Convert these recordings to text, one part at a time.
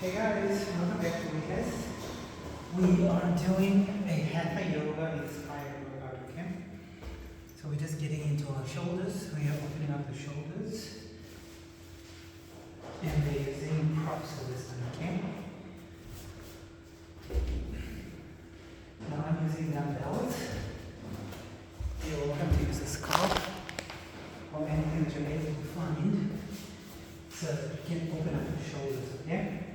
Hey guys, welcome back to Relax. We are doing a Hatha Yoga inspired workout, okay? So we're just getting into our shoulders. We are opening up the shoulders. And we're using props for this one, okay? Now I'm using dumbbells. You're welcome to use a scarf or anything that you're able to find so that you can open up the shoulders, okay?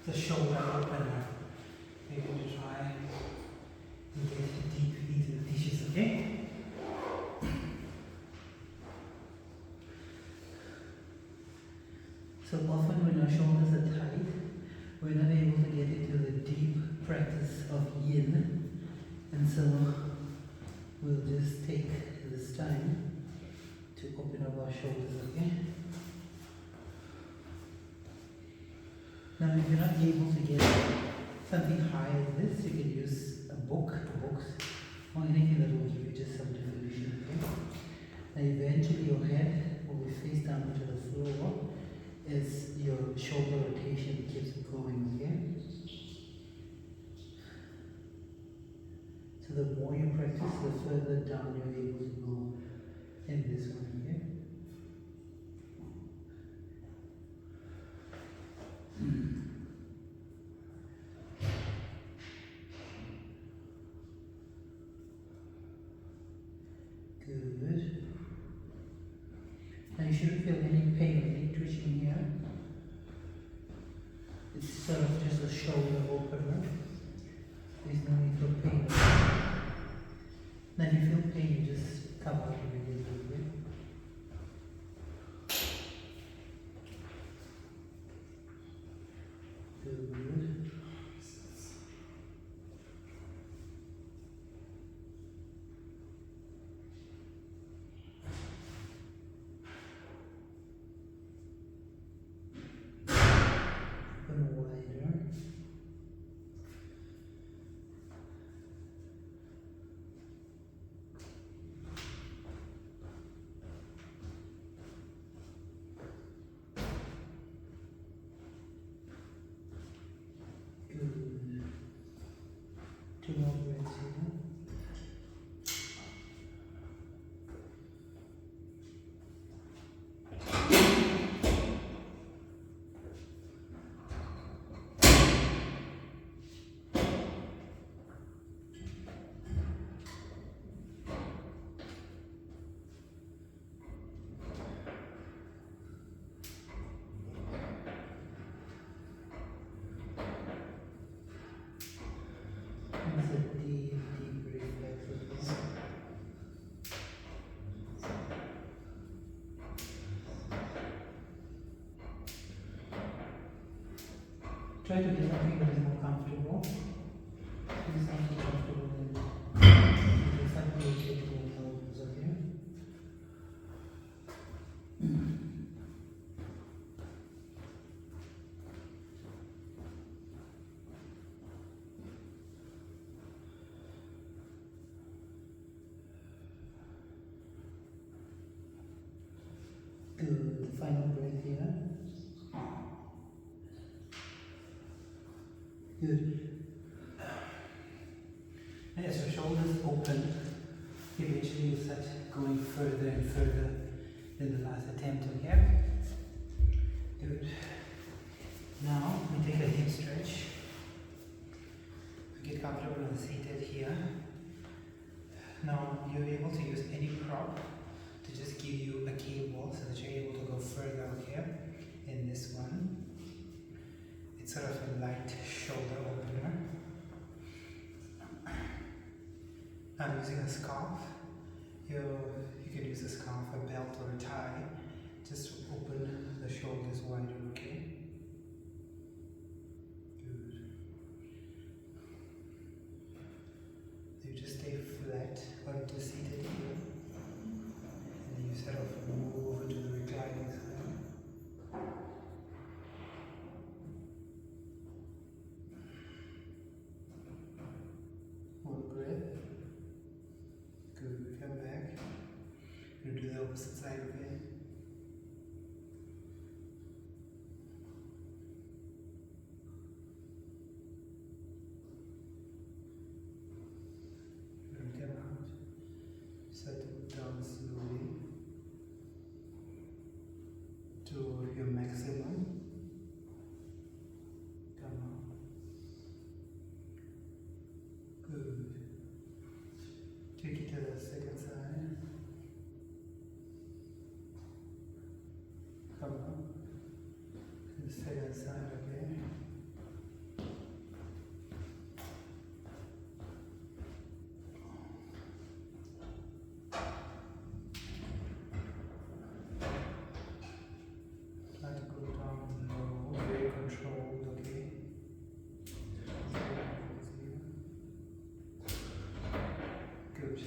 The shoulder opener. We're going to try and get deep into the tissues, okay? So often when our shoulders are tight, we're not able to get into the deep practice of yin. And so we'll just take this time to open up our shoulders, okay? Now, if you're not able to get something high as this, you can use a book, books, or anything that will give you just some definition, okay? Now, eventually your head will be face down to the floor as your shoulder rotation keeps going, okay? So the more you practice, the further down you're able to go in this one, okay? Good. Now you shouldn't feel any pain or any twitching here. It's sort of just a shoulder opener. There's no need for pain. Now if you feel pain, you just come out immediately. Good. Open wider. Good. Two more breaths here. It's a deep, deep reflex. Try to get something that is more comfortable. If it's not so comfortable, then you can rotate your elbows, okay? Good. Final breath here. Good. And as your shoulders open, eventually you start going further and further than the last attempt, okay? Good. Now we take a hip stretch. Get comfortable and seated here. Now you're able to use any prop to just give you a cable so that you're able to go further, okay? In this one. It's sort of a light shoulder opener. I'm using a scarf. You can use a scarf, a belt, or a tie. Just open the shoulders wider, okay? Good. You just stay flat or just seated here. And then you sort of move over to the reclining side. One breath. Good. Come back. You do the opposite side again. to your maximum. Come on. Good. Take it to the second side. Come on. The second side, okay. Try to go down low, very controlled, okay. Good.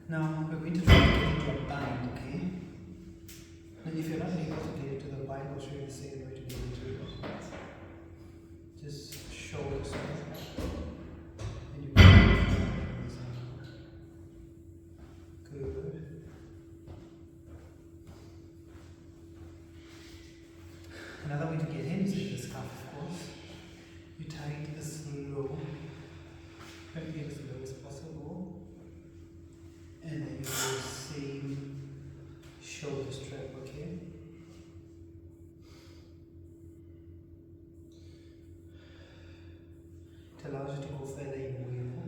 Now we're going to try to get into a bind, okay? And if you're not able to get into the bind, I'll show you the same way to get into it. Just shoulder strength. And you good. Another way to get in is with the scarf, of course. You tie it as low, try to get as low as possible. And then you do the same shoulder strap, okay? It allows you to go further in wheel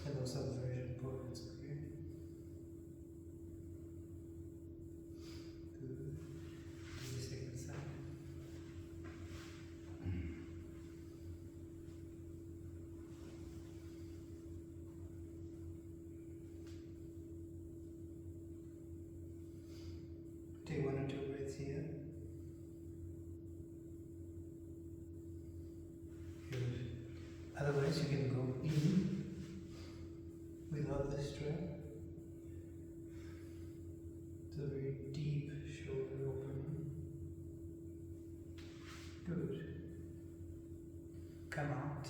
and also version points, okay? Good. Do the second side. Take 1 or 2 breaths here. Good. Otherwise, you can go in without the strap. It's a very deep shoulder opening. Good. Come out.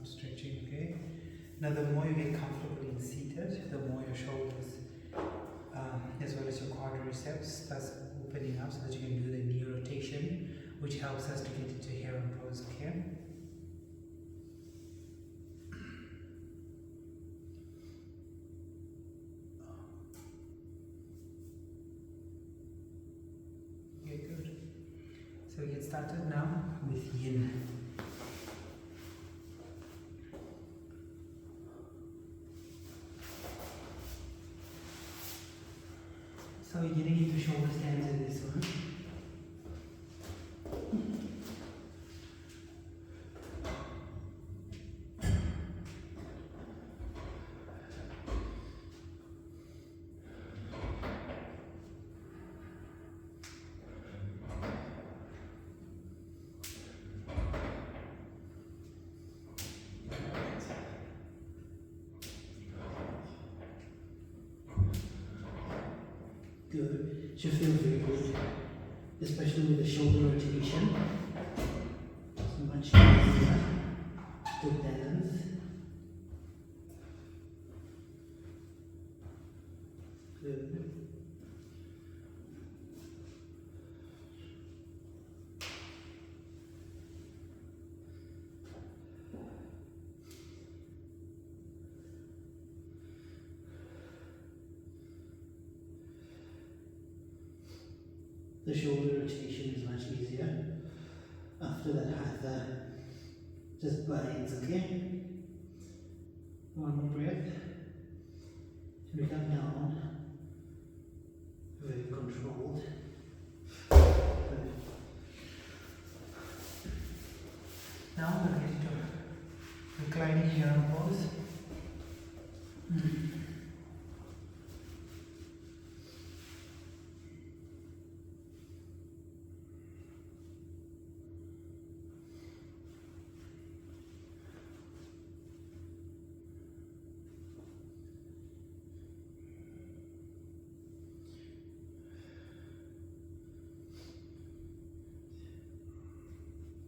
Stretching, okay? Now the more you get comfortable in seated, the more your shoulders as well as your quadriceps starts opening up so that you can do the knee rotation, which helps us to get into heron pose, okay? Okay, good. So we get started now with yin. So we're getting into shoulder stands in this one. Good. Should feel very good, especially with the shoulder rotation. So much easier to balance. Good. The shoulder rotation is much easier. After that, Hatha just binds, okay? One more breath. And we come down. Very controlled. Good. Now we're going to get into reclining heron pose.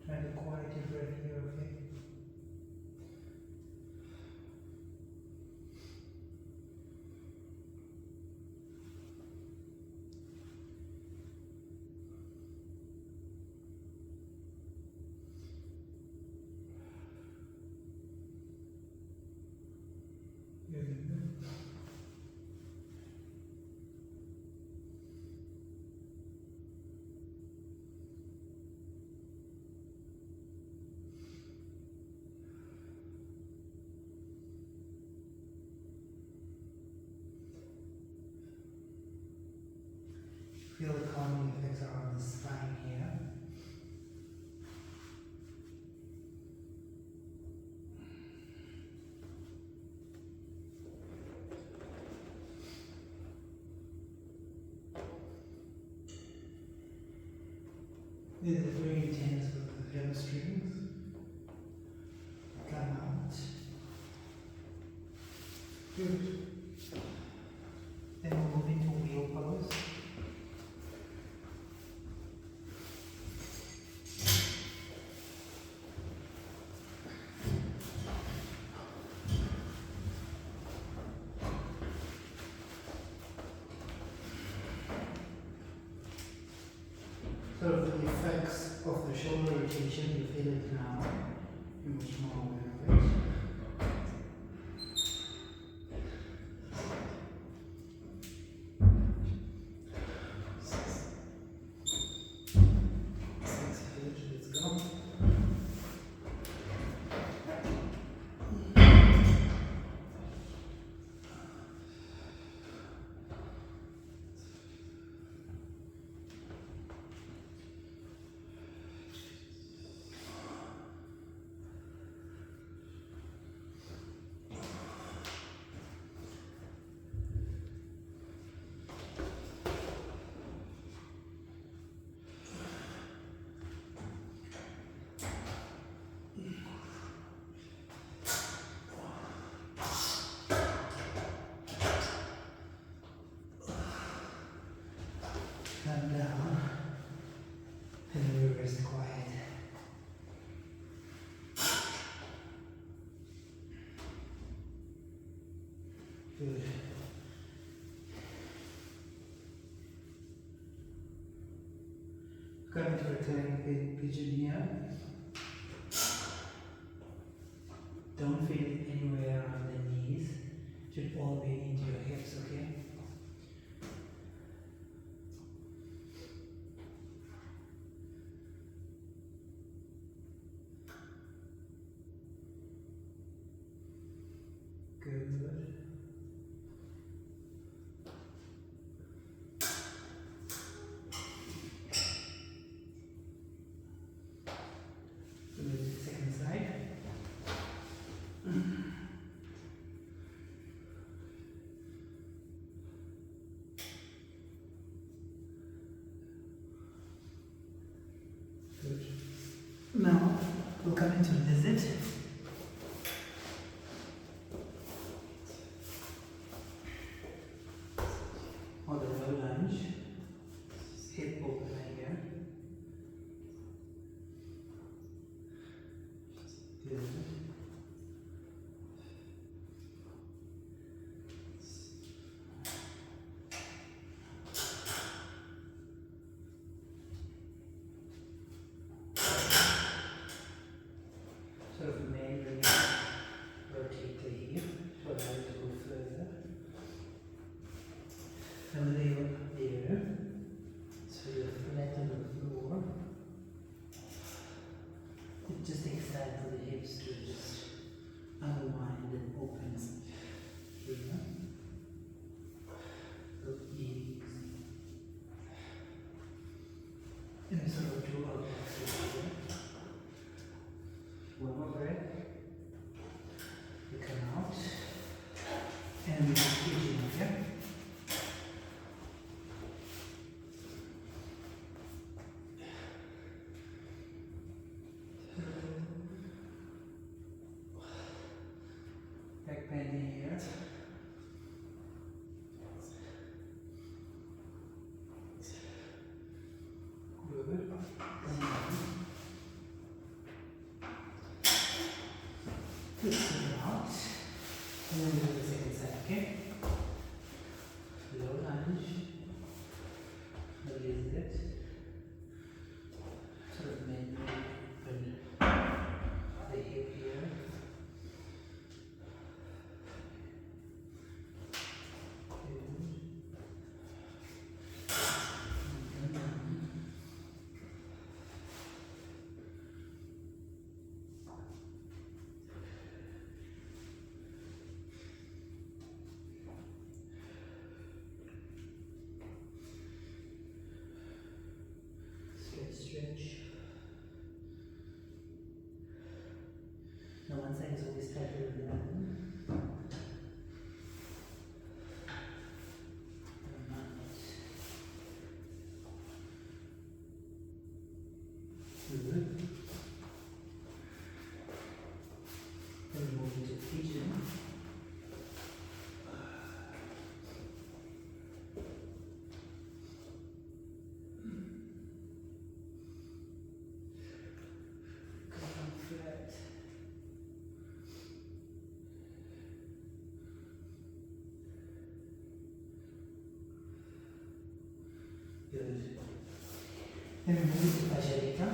Try to quiet your breath here, okay? Good. Feel the calming effects around the spine here. This is very intense with the hamstrings. Come out. Good. Then we'll move into wheel pose. Sort of the effects of the shoulder rotation, you feel it now. You're much more aware of it. Let's go. Come down, and we rest quiet. Good. Come to reclining pigeon here. Don't feel it anywhere around the knees. Should all be into your hips, okay? Good. So move to the second side. Good. Now we'll come into visit. Or the low lunge, hip open here. Good. Sort of manually rotate the hip to allow it to go further. And lay up there, so you're flat on the floor. It just takes time for the hips to just unwind and open here. So easy. And we sort of do our exercise here. One more breath. We come out. And we just pigeon here. Back bending here. Good. Good. Out. And then we do the second side, okay? Low lunge. Release it. Sort of manually open the hip here. into the kitchen. Flat. Good. Then we move to Pajarika.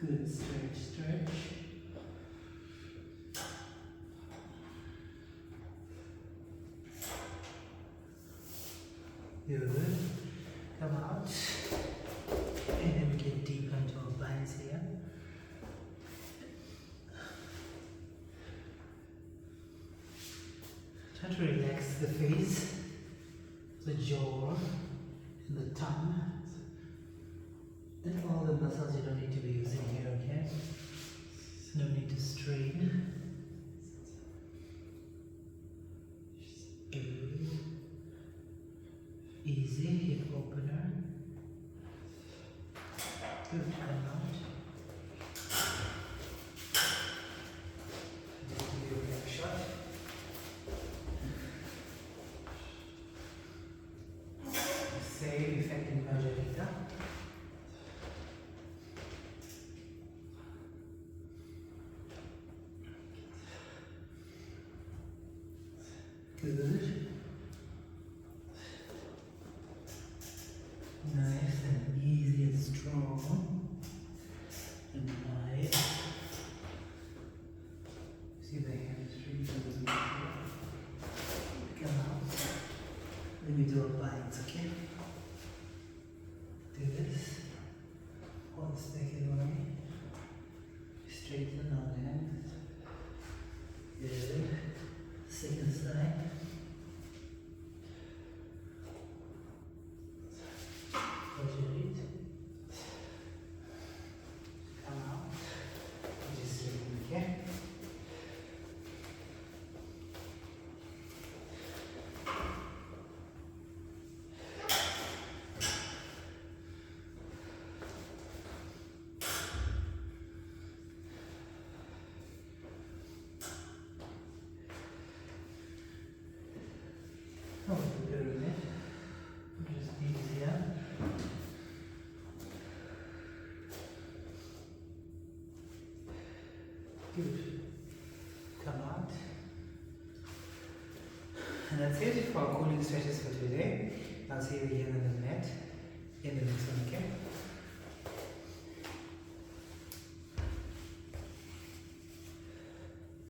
Good, stretch. Good. Come out. And then we get deeper into our bites here. Try to relax the face, the jaw, and the tongue. And all the muscles you don't need to be using here, okay? So no need to strain. Good. Easy hip opener. Good, come out. Just give you a back shot. Same effect in Pajarika. Good. Nice and easy and strong. And nice. See the hamstring to the come out. Let me do a bites, okay? Do this. Hold the second one. Straighten our hands. Good. Second side. Rotate. Come out. Just straighten, okay? Oh, the pyramid, which is easier. Good. Come out. And that's it for our cooling stretches for today. I'll see you again on the mat in the next one, okay?